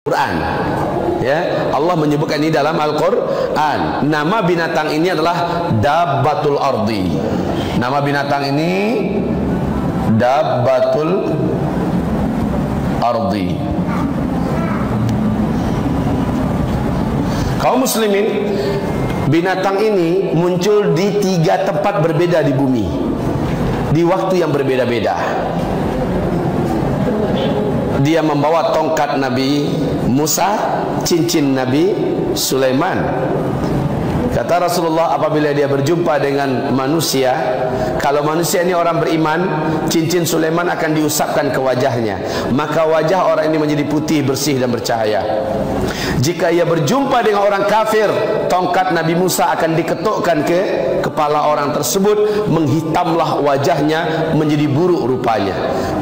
Quran. Ya, Allah menyebutkan ini dalam Al-Quran. Nama binatang ini adalah Dabbatul Ardi. Nama binatang ini Dabbatul Ardi. Kaum muslimin, binatang ini muncul di 3 tempat berbeda di bumi, di waktu yang berbeda-beda. Dia membawa tongkat Nabi Musa, cincin Nabi Sulaiman. Kata Rasulullah, apabila dia berjumpa dengan manusia, kalau manusia ini orang beriman, cincin Sulaiman akan diusapkan ke wajahnya, maka wajah orang ini menjadi putih, bersih dan bercahaya. Jika ia berjumpa dengan orang kafir, tongkat Nabi Musa akan diketukkan ke kepala orang tersebut, menghitamlah wajahnya menjadi buruk rupanya.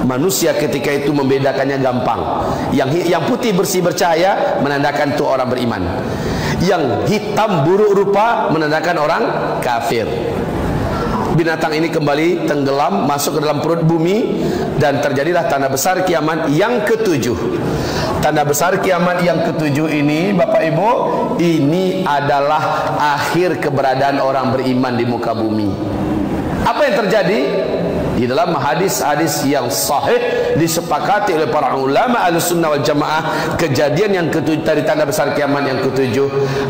Manusia ketika itu membedakannya gampang. Yang putih bersih bercahaya menandakan itu orang beriman. Yang hitam buruk rupa menandakan orang kafir. Binatang ini kembali tenggelam masuk ke dalam perut bumi, dan terjadilah tanda besar kiamat yang ke-7. Tanda besar kiamat yang ke-7 ini, Bapak Ibu, ini adalah akhir keberadaan orang beriman di muka bumi. Apa yang terjadi? Di dalam hadis-hadis yang sahih disepakati oleh para ulama Ahlussunnah wal Jamaah, kejadian yang ke-7 dari tanda besar kiamat yang ke-7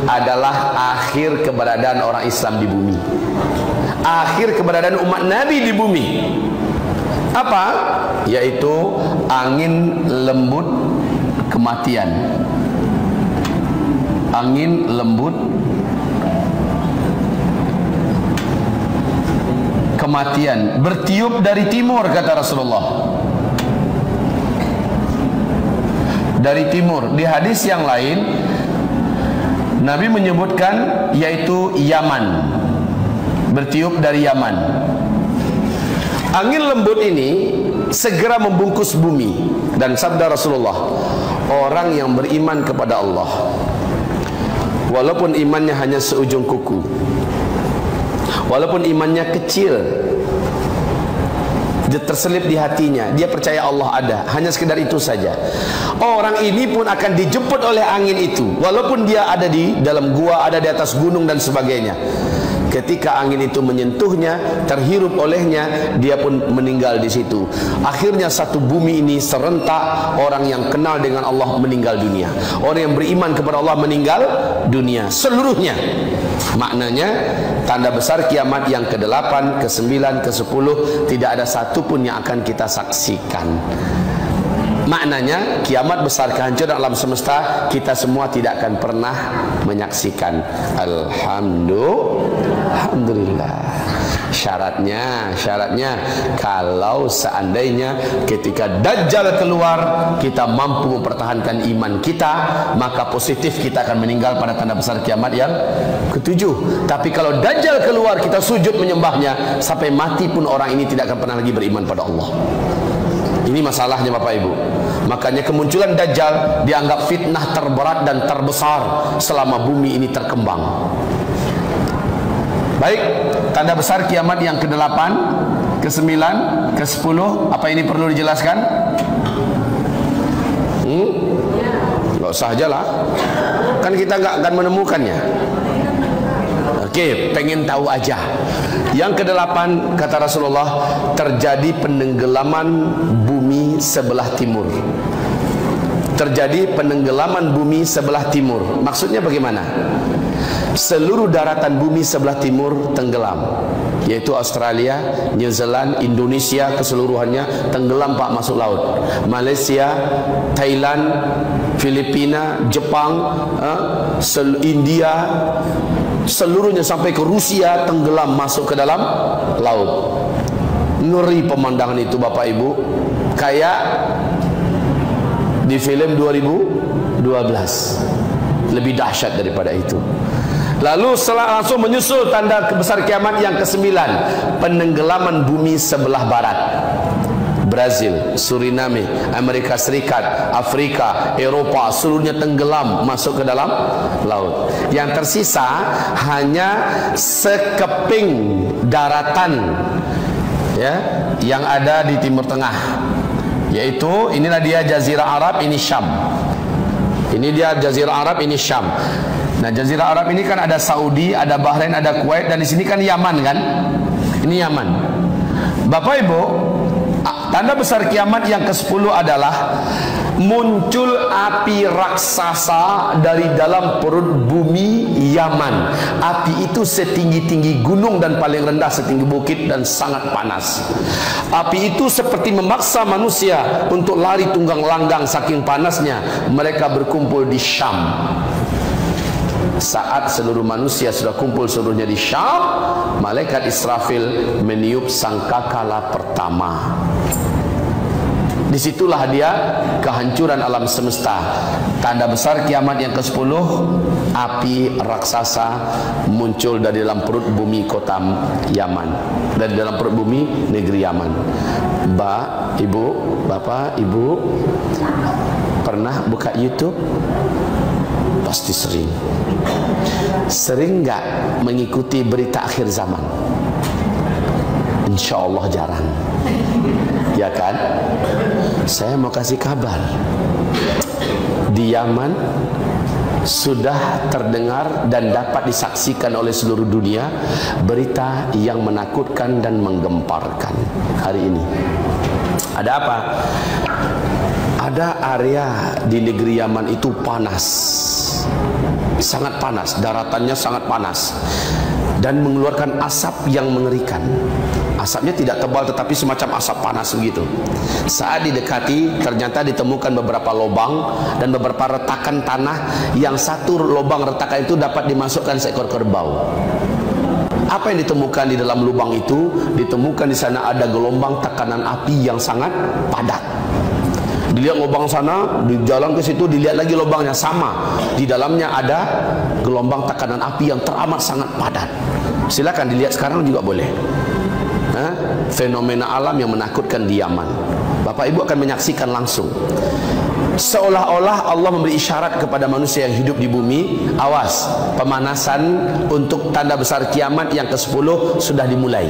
adalah akhir keberadaan orang Islam di bumi. Akhir keberadaan umat Nabi di bumi. Apa? Yaitu angin lembut kematian. Angin lembut kematian bertiup dari timur, kata Rasulullah. Dari timur. Di hadis yang lain Nabi menyebutkan yaitu Yaman. Bertiup dari Yaman. Angin lembut ini segera membungkus bumi, dan sabda Rasulullah, orang yang beriman kepada Allah, walaupun imannya hanya seujung kuku, walaupun imannya kecil, dia terselip di hatinya, dia percaya Allah ada, hanya sekedar itu saja, orang ini pun akan dijemput oleh angin itu, walaupun dia ada di dalam gua, ada di atas gunung dan sebagainya. Ketika angin itu menyentuhnya, terhirup olehnya, dia pun meninggal di situ. Akhirnya satu bumi ini serentak, orang yang kenal dengan Allah meninggal dunia, orang yang beriman kepada Allah meninggal dunia seluruhnya. Maknanya tanda besar kiamat yang ke-8, ke-9, ke-10 tidak ada satupun yang akan kita saksikan. Maknanya kiamat besar, kehancuran alam semesta, kita semua tidak akan pernah menyaksikan. Alhamdulillah. Syaratnya kalau seandainya ketika Dajjal keluar kita mampu mempertahankan iman kita, maka positif kita akan meninggal pada tanda besar kiamat yang ke-7. Tapi kalau Dajjal keluar kita sujud menyembahnya, sampai mati pun orang ini tidak akan pernah lagi beriman pada Allah. Ini masalahnya Bapak Ibu. Makanya kemunculan Dajjal dianggap fitnah terberat dan terbesar selama bumi ini terkembang. Baik, tanda besar kiamat yang ke-8, ke-9, ke-10, apa ini perlu dijelaskan? Nggak usah aja lah, kan kita nggak akan menemukannya. Oke, pengen tahu aja. Yang ke-8, kata Rasulullah, terjadi penenggelaman bumi sebelah timur. Terjadi penenggelaman bumi sebelah timur. Maksudnya bagaimana? Seluruh daratan bumi sebelah timur tenggelam, yaitu Australia, New Zealand, Indonesia keseluruhannya tenggelam Pak, masuk laut. Malaysia, Thailand, Filipina, Jepang, India, seluruhnya sampai ke Rusia tenggelam masuk ke dalam laut. Ngeri pemandangan itu Bapak Ibu, kayak di film 2012, lebih dahsyat daripada itu. Lalu langsung menyusul tanda besar kiamat yang ke-9, penenggelaman bumi sebelah barat. Brazil, Suriname, Amerika Serikat, Afrika, Eropa, seluruhnya tenggelam masuk ke dalam laut. Yang tersisa hanya sekeping daratan, ya, yang ada di Timur Tengah, yaitu inilah dia Jazirah Arab, ini Syam. Ini dia Jazirah Arab, ini Syam. Nah, Jazirah Arab ini kan ada Saudi, ada Bahrain, ada Kuwait, dan di sini kan Yaman kan? Ini Yaman. Bapak Ibu, tanda besar kiamat yang ke-10 adalah muncul api raksasa dari dalam perut bumi Yaman. Api itu setinggi-tinggi gunung dan paling rendah setinggi bukit dan sangat panas. Api itu seperti memaksa manusia untuk lari tunggang langgang saking panasnya. Mereka berkumpul di Syam. Saat seluruh manusia sudah kumpul seluruhnya di Syam, malaikat Israfil meniup sangkakala pertama. Disitulah dia kehancuran alam semesta. Tanda besar kiamat yang ke-10, api raksasa muncul dari dalam perut bumi kota Yaman, dari dalam perut bumi negeri Yaman. Mbak, Ibu, Bapak, Ibu pernah buka YouTube? Pasti sering. Sering nggak mengikuti berita akhir zaman? Insya Allah jarang. Ya kan? Saya mau kasih kabar, di Yaman sudah terdengar dan dapat disaksikan oleh seluruh dunia berita yang menakutkan dan menggemparkan hari ini. Ada apa? Ada area di negeri Yaman itu panas, sangat panas, daratannya sangat panas, dan mengeluarkan asap yang mengerikan. Asapnya tidak tebal tetapi semacam asap panas begitu. Saat didekati, ternyata ditemukan beberapa lubang dan beberapa retakan tanah, yang satu lubang retakan itu dapat dimasukkan seekor kerbau. Apa yang ditemukan di dalam lubang itu? Ditemukan di sana ada gelombang tekanan api yang sangat padat. Dilihat lubang sana, di jalan ke situ dilihat lagi lubangnya sama. Di dalamnya ada gelombang tekanan api yang teramat sangat padat. Silakan dilihat sekarang juga boleh. Fenomena alam yang menakutkan di Yaman. Bapak Ibu akan menyaksikan langsung. Seolah-olah Allah memberi isyarat kepada manusia yang hidup di bumi, awas, pemanasan untuk tanda besar kiamat yang ke-10 sudah dimulai.